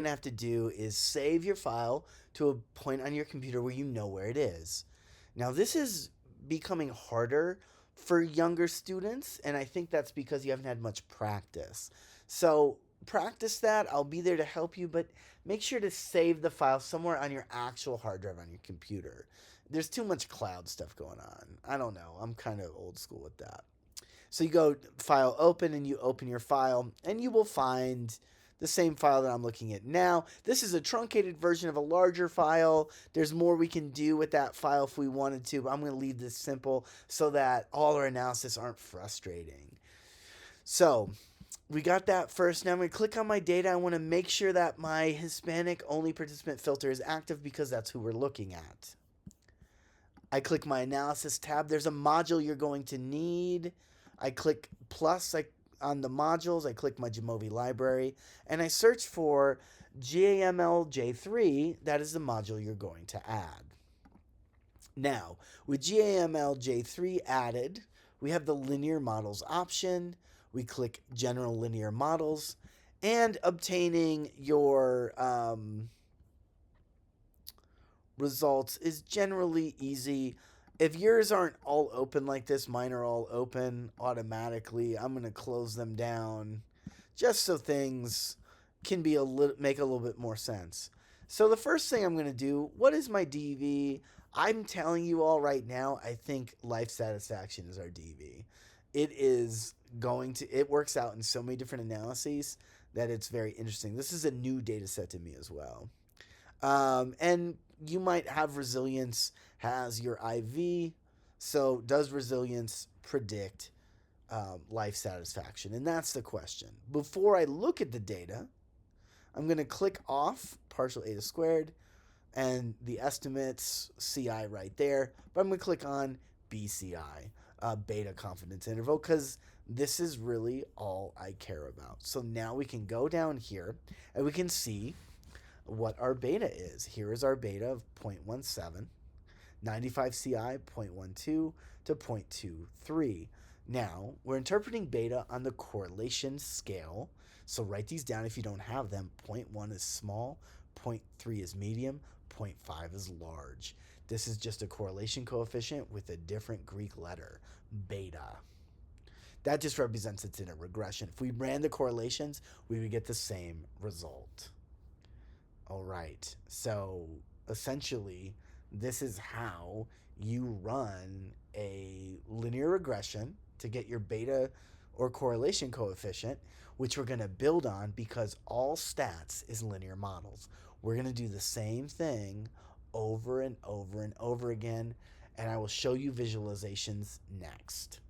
You're gonna have to do is save your file to a point on your computer where you know where it is. Now, this is becoming harder for younger students, and I think that's because you haven't had much practice. So, practice that. I'll be there to help you, but make sure to save the file somewhere on your actual hard drive on your computer. There's too much cloud stuff going on. I don't know. I'm kind of old school with that. So you go file open and you open your file and you will find the same file that I'm looking at now. This is a truncated version of a larger file. There's more we can do with that file if we wanted to, but I'm going to leave this simple so that all our analysis aren't frustrating. So we got that first. Now I'm going to click on my data. I want to make sure that my Hispanic only participant filter is active because that's who we're looking at. I click my analysis tab. There's a module you're going to need. I click plus on the modules. I click my Jamovi library and I search for GAML-J3. That is the module you're going to add. Now, with GAML-J3 added, we have the linear models option. We click general linear models and obtaining your results is generally easy. If yours aren't all open like this, mine are all open automatically. I'm going to close them down just so things can be make a little bit more sense. So the first thing I'm going to do, what is my DV? I'm telling you all right now, I think life satisfaction is our DV. It is it works out in so many different analyses that it's very interesting. This is a new data set to me as well. And you might have resilience has your IV. So does resilience predict life satisfaction? And that's the question. Before I look at the data, I'm going to click off partial eta squared and the estimates CI right there. But I'm going to click on BCI, beta confidence interval, because this is really all I care about. So now we can go down here and we can see what our beta is. Here is our beta of 0.17, 95 CI 0.12 to 0.23. Now, we're interpreting beta on the correlation scale. So write these down if you don't have them. 0.1 is small, 0.3 is medium, 0.5 is large. This is just a correlation coefficient with a different Greek letter, beta. That just represents it's in a regression. If we ran the correlations, we would get the same result. All right, so essentially, this is how you run a linear regression to get your beta or correlation coefficient, which we're going to build on because all stats is linear models. We're going to do the same thing over and over and over again, and I will show you visualizations next.